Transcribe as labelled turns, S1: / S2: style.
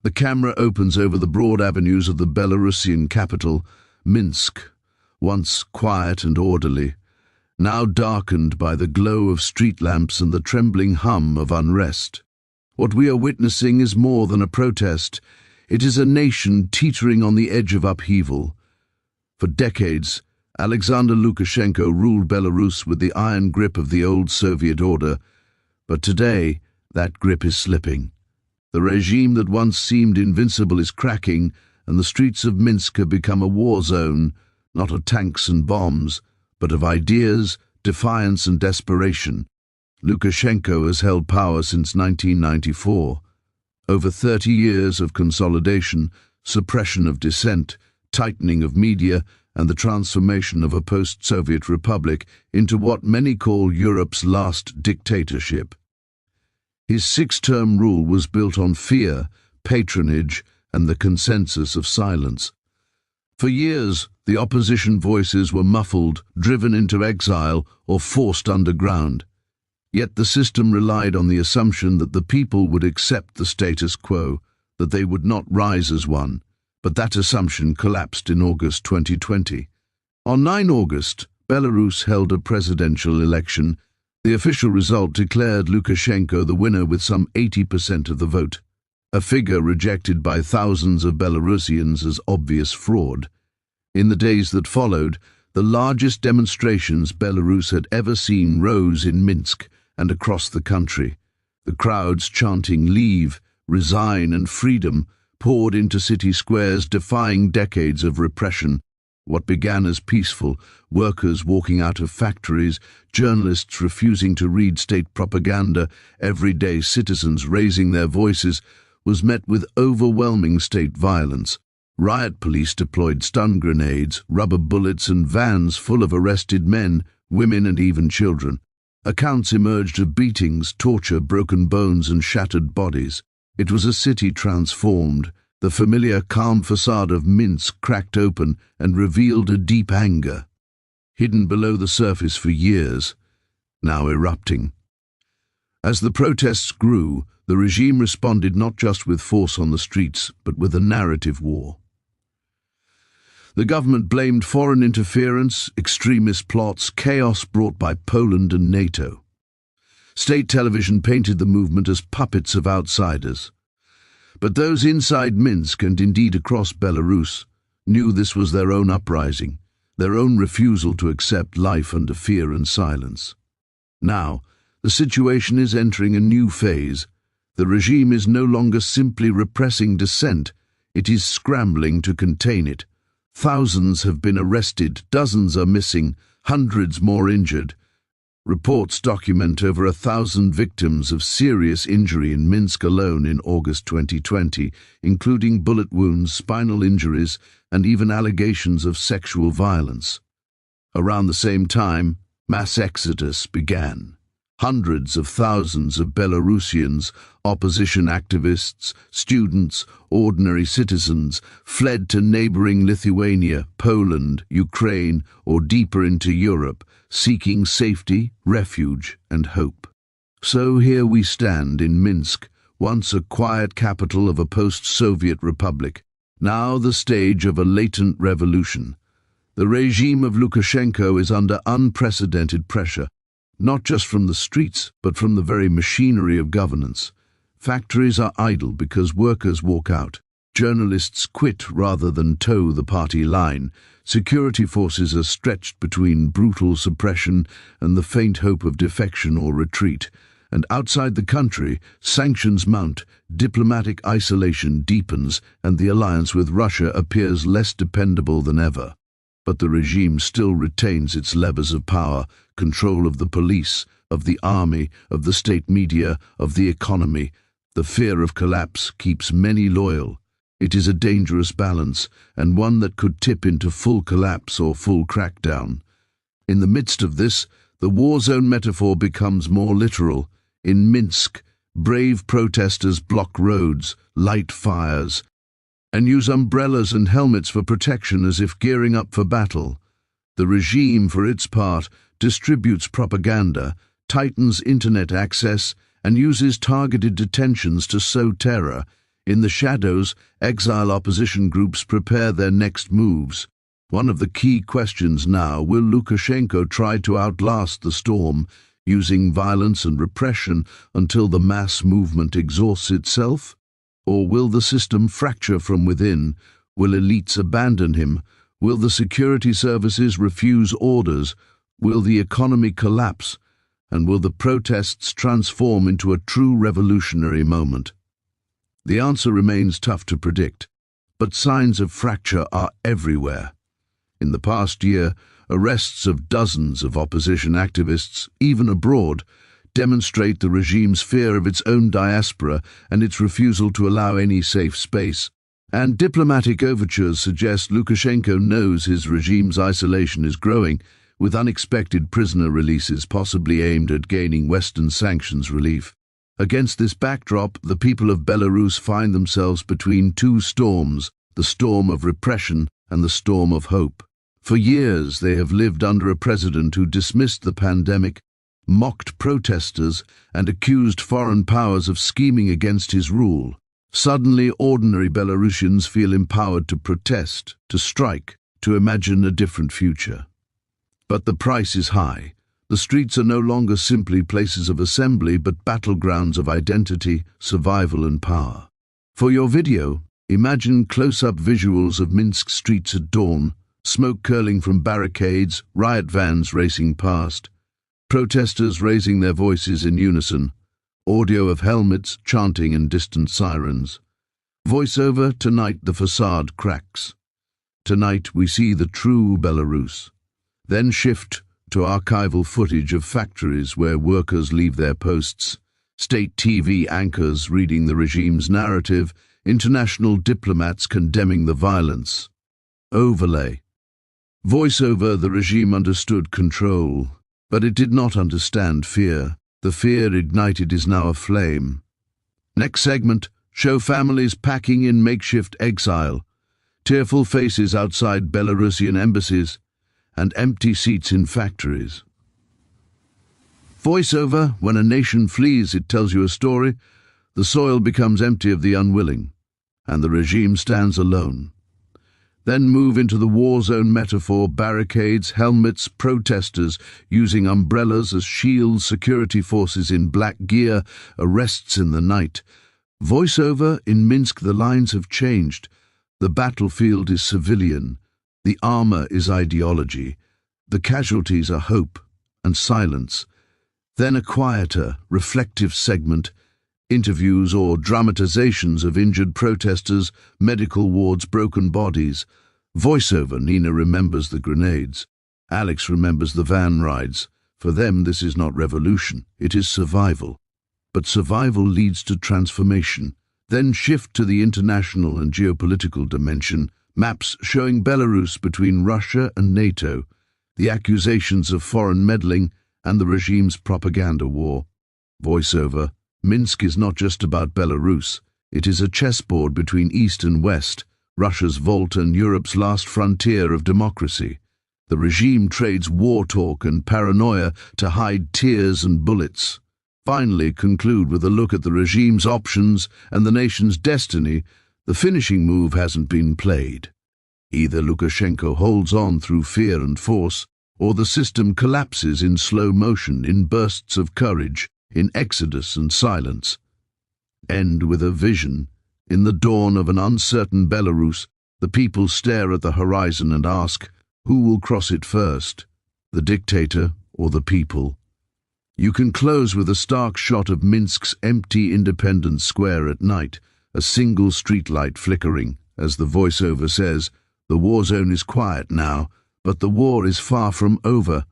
S1: The camera opens over the broad avenues of the Belarusian capital, Minsk, once quiet and orderly, now darkened by the glow of street lamps and the trembling hum of unrest. What we are witnessing is more than a protest. It is a nation teetering on the edge of upheaval. For decades, Alexander Lukashenko ruled Belarus with the iron grip of the old Soviet order, but today that grip is slipping. The regime that once seemed invincible is cracking, and the streets of Minsk have become a war zone, not of tanks and bombs, but of ideas, defiance and desperation. Lukashenko has held power since 1994. Over 30 years of consolidation, suppression of dissent, tightening of media, and the transformation of a post-Soviet republic into what many call Europe's last dictatorship. His six-term rule was built on fear, patronage, and the consensus of silence. For years, the opposition voices were muffled, driven into exile, or forced underground. Yet the system relied on the assumption that the people would accept the status quo, that they would not rise as one. But that assumption collapsed in August 2020. On 9 August, Belarus held a presidential election. The official result declared Lukashenko the winner with some 80% of the vote, a figure rejected by thousands of Belarusians as obvious fraud. In the days that followed, the largest demonstrations Belarus had ever seen rose in Minsk and across the country. The crowds chanting "Leave, resign and freedom" poured into city squares, defying decades of repression. What began as peaceful, workers walking out of factories, journalists refusing to read state propaganda, everyday citizens raising their voices, was met with overwhelming state violence. Riot police deployed stun grenades, rubber bullets and vans full of arrested men, women and even children. Accounts emerged of beatings, torture, broken bones and shattered bodies. It was a city transformed. The familiar calm facade of Minsk cracked open and revealed a deep anger, hidden below the surface for years, now erupting. As the protests grew, the regime responded not just with force on the streets, but with a narrative war. The government blamed foreign interference, extremist plots, chaos brought by Poland and NATO. State television painted the movement as puppets of outsiders. But those inside Minsk, and indeed across Belarus, knew this was their own uprising, their own refusal to accept life under fear and silence. Now, the situation is entering a new phase. The regime is no longer simply repressing dissent, it is scrambling to contain it. Thousands have been arrested, dozens are missing, hundreds more injured. Reports document over 1,000 victims of serious injury in Minsk alone in August 2020, including bullet wounds, spinal injuries, and even allegations of sexual violence. Around the same time, mass exodus began. Hundreds of thousands of Belarusians, opposition activists, students, ordinary citizens fled to neighboring Lithuania, Poland, Ukraine, or deeper into Europe, seeking safety, refuge, and hope. So here we stand in Minsk, once a quiet capital of a post-Soviet republic, now the stage of a latent revolution. The regime of Lukashenko is under unprecedented pressure, not just from the streets, but from the very machinery of governance. Factories are idle because workers walk out. Journalists quit rather than toe the party line. Security forces are stretched between brutal suppression and the faint hope of defection or retreat. And outside the country, sanctions mount, diplomatic isolation deepens, and the alliance with Russia appears less dependable than ever. But the regime still retains its levers of power, control of the police, of the army, of the state media, of the economy. The fear of collapse keeps many loyal. It is a dangerous balance, and one that could tip into full collapse or full crackdown. In the midst of this, the war zone metaphor becomes more literal. In Minsk, brave protesters block roads, light fires, and use umbrellas and helmets for protection as if gearing up for battle. The regime, for its part, distributes propaganda, tightens internet access, and uses targeted detentions to sow terror. In the shadows, exile opposition groups prepare their next moves. One of the key questions now: will Lukashenko try to outlast the storm, using violence and repression until the mass movement exhausts itself? Or will the system fracture from within? Will elites abandon him? Will the security services refuse orders? Will the economy collapse? And will the protests transform into a true revolutionary moment? The answer remains tough to predict, but signs of fracture are everywhere. In the past year, arrests of dozens of opposition activists, even abroad, demonstrate the regime's fear of its own diaspora and its refusal to allow any safe space. And diplomatic overtures suggest Lukashenko knows his regime's isolation is growing, with unexpected prisoner releases possibly aimed at gaining Western sanctions relief. Against this backdrop, the people of Belarus find themselves between two storms: the storm of repression and the storm of hope. For years they have lived under a president who dismissed the pandemic, mocked protesters, and accused foreign powers of scheming against his rule. Suddenly, ordinary Belarusians feel empowered to protest, to strike, to imagine a different future. But the price is high. The streets are no longer simply places of assembly, but battlegrounds of identity, survival, and power. For your video, imagine close-up visuals of Minsk streets at dawn, smoke curling from barricades, riot vans racing past, protesters raising their voices in unison, audio of helmets, chanting, and distant sirens. Voiceover: tonight the facade cracks. Tonight we see the true Belarus. Then shift to archival footage of factories where workers leave their posts, state TV anchors reading the regime's narrative, international diplomats condemning the violence. Overlay. Voiceover: the regime understood control, but it did not understand fear. The fear ignited is now aflame. Next segment: show families packing in makeshift exile, tearful faces outside Belarusian embassies, and empty seats in factories. Voiceover: when a nation flees, it tells you a story. The soil becomes empty of the unwilling, and the regime stands alone. Then move into the war zone metaphor: barricades, helmets, protesters using umbrellas as shields, security forces in black gear, arrests in the night. Voiceover: in Minsk the lines have changed. The battlefield is civilian. The armor is ideology. The casualties are hope and silence. Then a quieter, reflective segment: interviews or dramatizations of injured protesters, medical wards, broken bodies. Voiceover: Nina remembers the grenades. Alex remembers the van rides. For them, this is not revolution, it is survival. But survival leads to transformation. Then shift to the international and geopolitical dimension. Maps showing Belarus between Russia and NATO, the accusations of foreign meddling, and the regime's propaganda war. Voiceover: Minsk is not just about Belarus. It is a chessboard between East and West, Russia's vault and Europe's last frontier of democracy. The regime trades war talk and paranoia to hide tears and bullets. Finally, conclude with a look at the regime's options and the nation's destiny. The finishing move hasn't been played. Either Lukashenko holds on through fear and force, or the system collapses in slow motion, in bursts of courage, in exodus and silence. End with a vision. In the dawn of an uncertain Belarus, the people stare at the horizon and ask, who will cross it first, the dictator or the people? You can close with a stark shot of Minsk's empty Independence Square at night, a single streetlight flickering. As the voiceover says, the war zone is quiet now, but the war is far from over.